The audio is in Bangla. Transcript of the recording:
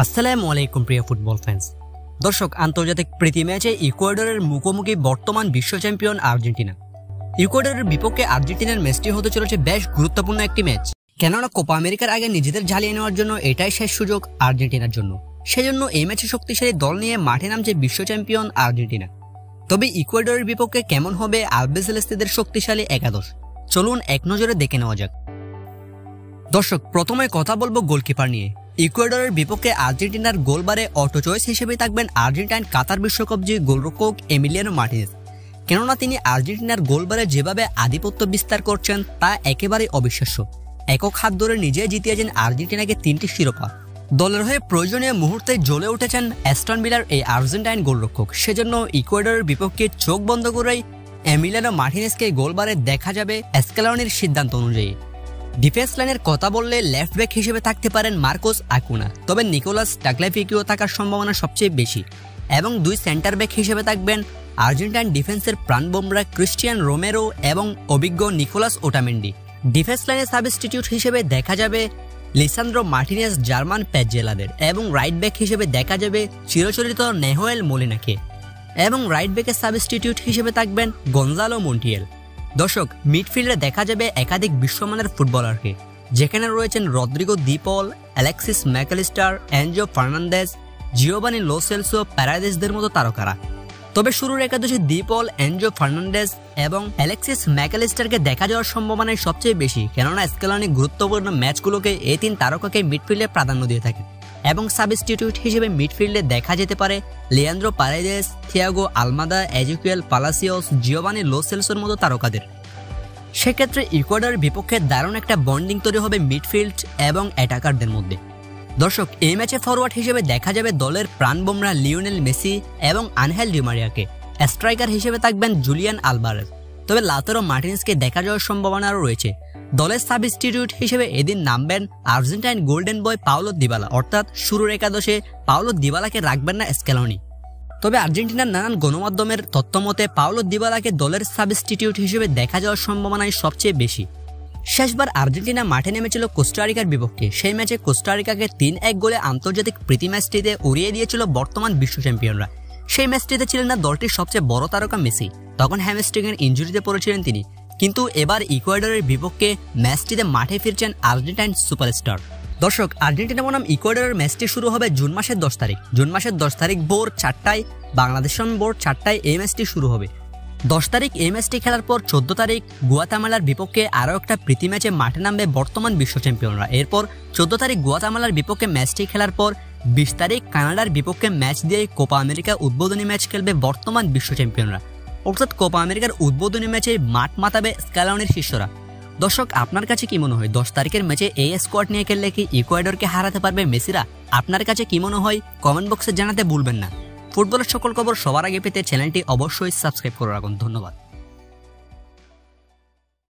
আসসালামু আলাইকুম প্রিয় ফুটবল ফ্যান্স। দর্শক, আন্তর্জাতিক প্রীতি ম্যাচে ইকুয়েডরের মুখোমুখি বর্তমান বিশ্ব চ্যাম্পিয়ন আর্জেন্টিনা। ইকুয়েডরের বিপক্ষে আর্জেন্টিনার ম্যাচটি হতে চলেছে বেশ গুরুত্বপূর্ণ একটি ম্যাচ, কেননা কোপা আমেরিকার আগে নিজেদের ঝালিয়ে নেওয়ার জন্য এটাই শেষ সুযোগ আর্জেন্টিনার জন্য। সেজন্য এই ম্যাচে শক্তিশালী দল নিয়ে মাঠে নামছে বিশ্ব চ্যাম্পিয়ন আর্জেন্টিনা। তবে ইকুয়েডরের বিপক্ষে কেমন হবে আলবিসেলেস্তেদের শক্তিশালী একাদশ, চলুন এক নজরে দেখে নেওয়া যাক। দর্শক, প্রথমে কথা বলবো গোলকিপার নিয়ে। ইকুয়েডরের বিপক্ষে আর্জেন্টিনার গোলবারে অটো চয়েস হিসেবে থাকবেন আর্জেন্টাইন কাতার বিশ্বকাপ জয়ী গোলরক্ষক এমিলিয়ানো মার্টিনেজ, কেননা তিনি আর্জেন্টিনার গোলবারে যেভাবে আধিপত্য বিস্তার করছেন তা একেবারে অবিশ্বাস্য। একক হাত ধরে নিজে জিতিয়েছেন আর্জেন্টিনাকে 3টি শিরোপা। দলের হয়ে প্রয়োজনীয় মুহূর্তে জ্বলে উঠেছেন অ্যাস্টন ভিলার এই আর্জেন্টাইন গোলরক্ষক। সেজন্য ইকুয়েডরের বিপক্ষে চোখ বন্ধ করেই এমিলিয়ানো মার্টিনেজকে গোলবারে দেখা যাবে স্কেলানির সিদ্ধান্ত অনুযায়ী। ডিফেন্স লাইনের কথা বললে লেফট ব্যাক হিসেবে থাকতে পারেন মার্কোস আকুনা, তবে নিকোলাস টাগলাফিকিও থাকার সম্ভাবনা সবচেয়ে বেশি, এবং 2 সেন্টার ব্যাক হিসেবে থাকবেন আর্জেন্টাইন ডিফেন্সের প্রাণবোমরা ক্রিস্টিয়ান রোমেরো এবং অভিজ্ঞ নিকোলাস ওটামেন্ডি। ডিফেন্স লাইনের সাবস্টিটিউট হিসেবে দেখা যাবে লিসান্দ্রো মার্টিনেজ জার্মান প্যাজেলাদের, এবং রাইট ব্যাক হিসেবে দেখা যাবে চিরচরিত নেহোয়েল মোলিনাকে, এবং রাইট ব্যাকের সাবস্টিটিউট হিসেবে থাকবেন গনজালো মন্টিয়েল। দর্শক, মিডফিল্ডে দেখা যাবে একাধিক বিশ্বমানের ফুটবলারকে, যেখানে রয়েছেন Rodrigo De Paul, Alexis Mac Allister, Enzo Fernandez, Giovani Lo Celso প্যারাদেসদের মতো তারকারা। তবে শুরুর একাদশে দি পল, এনজো ফার্নান্দেজ এবং অ্যালেক্সিস ম্যাকঅ্যালিস্টারকে দেখা যাওয়ার সম্ভাবনাই সবচেয়ে বেশি, কেননা স্কেলানি গুরুত্বপূর্ণ ম্যাচগুলোকে এই 3 তারকাকে মিডফিল্ডে প্রাধান্য দিয়ে থাকেন। এবং সাবস্টিটিউট হিসেবে মিডফিল্ডে দেখা যেতে পারে Leandro Paredes, Thiago Almada, Ezequiel Palacios, Giovani Lo সেলসোর মতো তারকাদের। সেক্ষেত্রে ইকুয়েডরের বিপক্ষে দারুণ একটা বন্ডিং তৈরি হবে মিডফিল্ড এবং অ্যাটাকারদের মধ্যে। দর্শক, এই ম্যাচে ফরওয়ার্ড হিসেবে দেখা যাবে দলের প্রাণবোমরা লিওনেল মেসি এবং আনহেল ডি মারিয়াকে। স্ট্রাইকার হিসেবে থাকবেন জুলিয়ান আলভারেজ, তবে লাউতারো মার্টিনেজকে দেখা যাওয়ার সম্ভাবনাও রয়েছে। দলের সাবস্টিটিউট হিসেবে এদিন নামবেন Argentine golden boy Paulo Dybala, অর্থাৎ শুরুর একাদশে পাওলো দিবালাকে রাখবেন না স্কেলানি। তবে আর্জেন্টিনার নানান গণমাধ্যমের তথ্য মতে পাওলো দিবালাকে দলের সাবস্টিটিউট হিসেবে দেখা যাওয়ার সম্ভাবনাই সবচেয়ে বেশি। শেষবার আর্জেন্টিনা মাঠে নেমেছিল কোস্টারিকার বিপক্ষে। সেই ম্যাচে কোস্টারিকাকে 3-1 গোলে আন্তর্জাতিক প্রীতি ম্যাচটিতে উড়িয়ে দিয়েছিল বর্তমান বিশ্ব চ্যাম্পিয়নরা। সেই ম্যাচটিতে ছিলেন না দলটির সবচেয়ে বড় তারকা মেসি, তখন হ্যামস্ট্রিংয়ের ইনজুরিতে পড়েছিলেন তিনি। কিন্তু এবার ইকুয়েডরের বিপক্ষে ম্যাচটিতে মাঠে ফিরছেন আর্জেন্টাইন সুপারস্টার। দর্শক, আর্জেন্টিনা বনাম ইকুয়েডরের ম্যাচটি শুরু হবে জুন মাসের 10 তারিখ। জুন মাসের 10 তারিখ ভোর 4টায়, বাংলাদেশ ভোর 4টায় এই ম্যাচটি শুরু হবে। 10 তারিখ এই ম্যাচটি খেলার পর 14 তারিখ গুয়াতামালার বিপক্ষে আরও একটা প্রীতি ম্যাচে মাঠে নামবে বর্তমান বিশ্ব চ্যাম্পিয়নরা। এরপর 14 তারিখ গুয়াতামালার বিপক্ষে ম্যাচটি খেলার পর 20 তারিখ কানাডার বিপক্ষে ম্যাচ দিয়ে কোপা আমেরিকা উদ্বোধনী ম্যাচ খেলবে বর্তমান বিশ্ব চ্যাম্পিয়নরা। অর্থাৎ কোপা আমেরিকার উদ্বোধনী ম্যাচে মাঠ মাতাবে স্কেলানির শিষ্যরা। দর্শক, আপনার কাছে কি মনে হয় 10 তারিখের ম্যাচে এই স্কোয়াড নিয়ে খেললে কি ইকুয়েডরকে হারাতে পারবে মেসিরা? আপনার কাছে কি মনে হয় কমেন্ট বক্সে জানাতে ভুলবেন না। ফুটবলের সকল খবর সবার আগে পেতে চ্যানেলটি অবশ্যই সাবস্ক্রাইব করে রাখুন। ধন্যবাদ।